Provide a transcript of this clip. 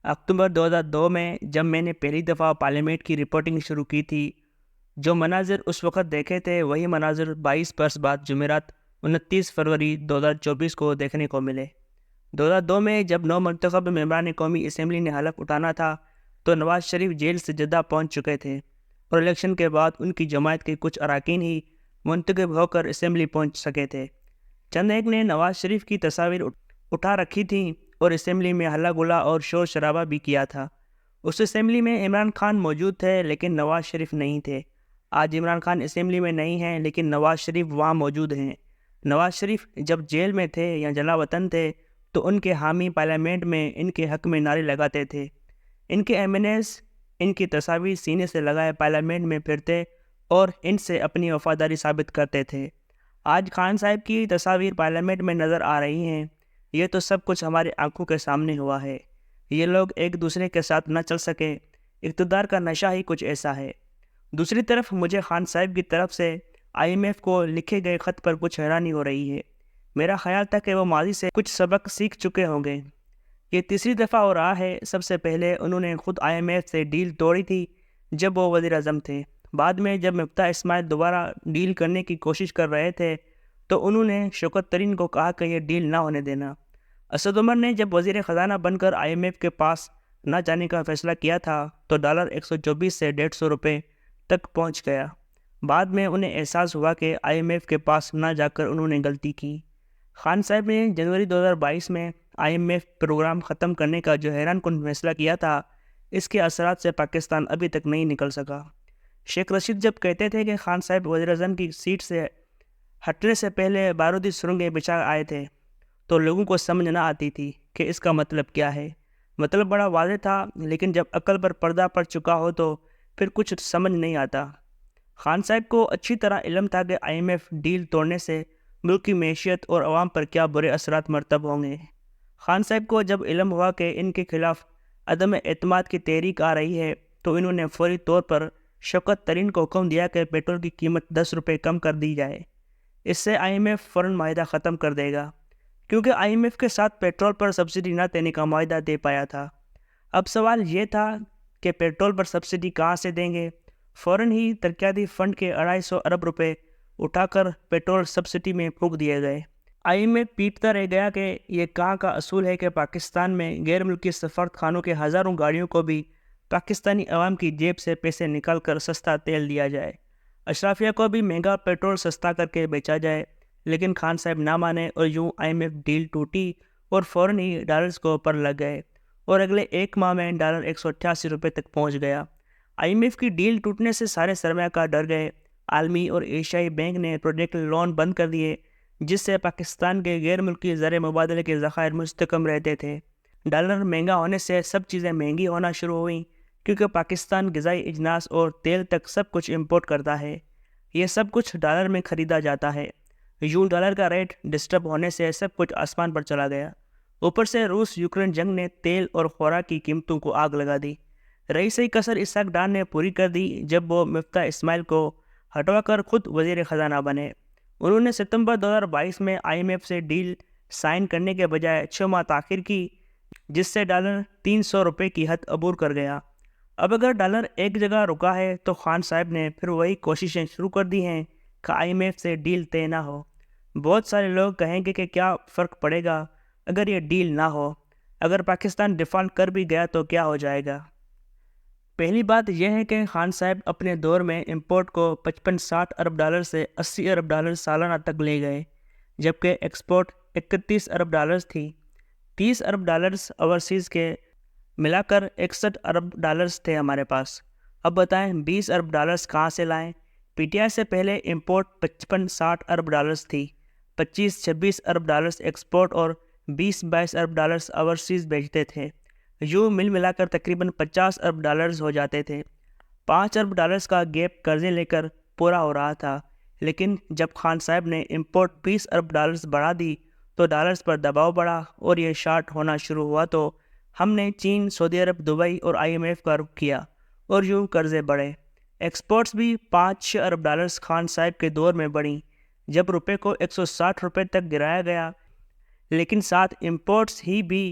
اکتوبر 2002 میں جب میں نے پہلی دفعہ پارلیمنٹ کی رپورٹنگ شروع کی تھی، جو مناظر اس وقت دیکھے تھے وہی مناظر 22 برس بعد جمعرات 29 فروری 2024 کو دیکھنے کو ملے۔ 2002 میں جب نو منتخب ممبران قومی اسمبلی نے حلف اٹھانا تھا تو نواز شریف جیل سے جدہ پہنچ چکے تھے اور الیکشن کے بعد ان کی جماعت کے کچھ اراکین ہی منتخب ہو کر اسمبلی پہنچ سکے تھے۔ چند ایک نے نواز شریف کی تصاویر اٹھا رکھی تھیں اور اسمبلی میں ہلا گلا اور شور شرابہ بھی کیا تھا۔ اس اسمبلی میں عمران خان موجود تھے لیکن نواز شریف نہیں تھے۔ آج عمران خان اسمبلی میں نہیں ہیں لیکن نواز شریف وہاں موجود ہیں۔ نواز شریف جب جیل میں تھے یا جلا وطن تھے تو ان کے حامی پارلیمنٹ میں ان کے حق میں نعرے لگاتے تھے۔ ان کے ایم این ایز ان کی تصاویر سینے سے لگائے پارلیمنٹ میں پھرتے اور ان سے اپنی وفاداری ثابت کرتے تھے۔ آج خان صاحب کی تصاویر پارلیمنٹ میں نظر آ رہی ہیں۔ یہ تو سب کچھ ہماری آنکھوں کے سامنے ہوا ہے۔ یہ لوگ ایک دوسرے کے ساتھ نہ چل سکے۔ اقتدار کا نشہ ہی کچھ ایسا ہے۔ دوسری طرف مجھے خان صاحب کی طرف سے آئی ایم ایف کو لکھے گئے خط پر کچھ حیرانی ہو رہی ہے۔ میرا خیال تھا کہ وہ ماضی سے کچھ سبق سیکھ چکے ہوں گے۔ یہ تیسری دفعہ ہو رہا ہے۔ سب سے پہلے انہوں نے خود آئی ایم ایف سے ڈیل توڑی تھی جب وہ وزیر اعظم تھے۔ بعد میں جب مفتاح اسماعیل دوبارہ ڈیل کرنے کی کوشش کر رہے تھے تو انہوں نے شوکت ترین کو کہا کہ یہ ڈیل نہ ہونے دینا۔ اسد عمر نے جب وزیر خزانہ بن کر آئی ایم ایف کے پاس نہ جانے کا فیصلہ کیا تھا تو ڈالر 124 سے 150 روپے تک پہنچ گیا۔ بعد میں انہیں احساس ہوا کہ آئی ایم ایف کے پاس نہ جا کر انہوں نے غلطی کی۔ خان صاحب نے جنوری 2022 میں آئی ایم ایف پروگرام ختم کرنے کا جو حیران کن فیصلہ کیا تھا، اس کے اثرات سے پاکستان ابھی تک نہیں نکل سکا۔ شیخ رشید جب کہتے تھے کہ خان صاحب وزیر اعظم کی سیٹ سے ہٹنے سے پہلے بارودی سرنگیں بچھا آئے تھے تو لوگوں کو سمجھ نہ آتی تھی کہ اس کا مطلب کیا ہے۔ مطلب بڑا واضح تھا لیکن جب عقل پر پردہ پڑ چکا ہو تو پھر کچھ سمجھ نہیں آتا۔ خان صاحب کو اچھی طرح علم تھا کہ آئی ایم ایف ڈیل توڑنے سے ملک کی معیشت اور عوام پر کیا برے اثرات مرتب ہوں گے۔ خان صاحب کو جب علم ہوا کہ ان کے خلاف عدم اعتماد کی تحریک آ رہی ہے تو انہوں نے فوری طور پر شوکت ترین کو حکم دیا کہ پیٹرول کی قیمت 10 روپے کم کر دی جائے۔ اس سے آئی ایم ایف فوراً معاہدہ ختم کر دے گا، کیونکہ آئی ایم ایف کے ساتھ پیٹرول پر سبسڈی نہ دینے کا معاہدہ دے پایا تھا۔ اب سوال یہ تھا کہ پیٹرول پر سبسڈی کہاں سے دیں گے۔ فوراً ہی ترقیاتی فنڈ کے 250 ارب روپے اٹھا کر پیٹرول سبسڈی میں پھونک دیے گئے۔ آئی ایم ایف پیٹتا رہ گیا کہ یہ کہاں کا اصول ہے کہ پاکستان میں غیر ملکی سفارت خانوں کے ہزاروں گاڑیوں کو بھی پاکستانی عوام کی جیب سے پیسے نکال کر سستا تیل دیا جائے، اشرافیہ کو بھی مہنگا پیٹرول سستا کر کے بیچا جائے، لیکن خان صاحب نہ مانے اور یوں آئی ایم ایف ڈیل ٹوٹی اور فوراً ہی ڈالرز کو پر لگ گئے اور اگلے ایک ماہ میں ڈالر 188 روپے تک پہنچ گیا۔ آئی ایم ایف کی ڈیل ٹوٹنے سے سارے سرمایہ کار ڈر گئے۔ عالمی اور ایشیائی بینک نے پروجیکٹ لون بند کر دیے جس سے پاکستان کے غیر ملکی زر مبادلے کے ذخائر مستحکم رہتے تھے۔ ڈالر مہنگا ہونے سے سب چیزیں مہنگی ہونا شروع ہوئیں کیونکہ پاکستان غذائی اجناس اور تیل تک سب کچھ امپورٹ کرتا ہے۔ یہ سب کچھ ڈالر میں خریدا جاتا ہے۔ یوں ڈالر کا ریٹ ڈسٹرب ہونے سے سب کچھ آسمان پر چلا گیا۔ اوپر سے روس یوکرین جنگ نے تیل اور خوراک کی قیمتوں کو آگ لگا دی۔ رئیسی کسر اسحاق ڈار نے پوری کر دی جب وہ مفتاح اسماعیل کو ہٹوا کر خود وزیر خزانہ بنے۔ انہوں نے ستمبر 2022 میں آئی ایم ایف سے ڈیل سائن کرنے کے بجائے 6 ماہ تاخیر کی، جس سے ڈالر 300 روپے کی حد عبور کر گیا۔ اب اگر ڈالر ایک جگہ رکا ہے تو خان صاحب نے پھر وہی کوششیں شروع کر دی ہیں کہ آئی ایم ایف سے ڈیل طے نہ ہو۔ بہت سارے لوگ کہیں گے کہ کیا فرق پڑے گا اگر یہ ڈیل نہ ہو، اگر پاکستان ڈیفالٹ کر بھی گیا تو کیا ہو جائے گا؟ پہلی بات یہ ہے کہ خان صاحب اپنے دور میں امپورٹ کو 55-60 ارب ڈالر سے 80 ارب ڈالر سالانہ تک لے گئے، جبکہ ایکسپورٹ 31 ارب ڈالرز تھی۔ 30 ارب ڈالرز اوورسیز کے ملا کر 61 ارب ڈالرز تھے ہمارے پاس۔ اب بتائیں 20 ارب ڈالرز کہاں سے لائیں؟ پی ٹی آئی سے پہلے امپورٹ 55-60 ارب ڈالرز تھی، 25-26 ارب ڈالرز ایکسپورٹ اور 20-22 ارب ڈالرز اوورسیز بیچتے تھے۔ یوں مل ملا کر تقریباً 50 ارب ڈالرز ہو جاتے تھے۔ 5 ارب ڈالرز کا گیپ قرضے لے کر پورا ہو رہا تھا، لیکن جب خان صاحب نے امپورٹ 20 ارب ڈالرز بڑھا دی تو ڈالرز پر دباؤ بڑھا اور یہ شارٹ ہونا شروع ہوا تو ہم نے چین، سعودی عرب، دبئی اور آئی ایم ایف کا رخ کیا اور یوں قرضے بڑھے۔ ایکسپورٹس بھی 5-6 ارب ڈالرز خان صاحب کے دور میں بڑھیں جب روپے کو 160 روپے تک گرایا گیا، لیکن ساتھ امپورٹس ہی بھی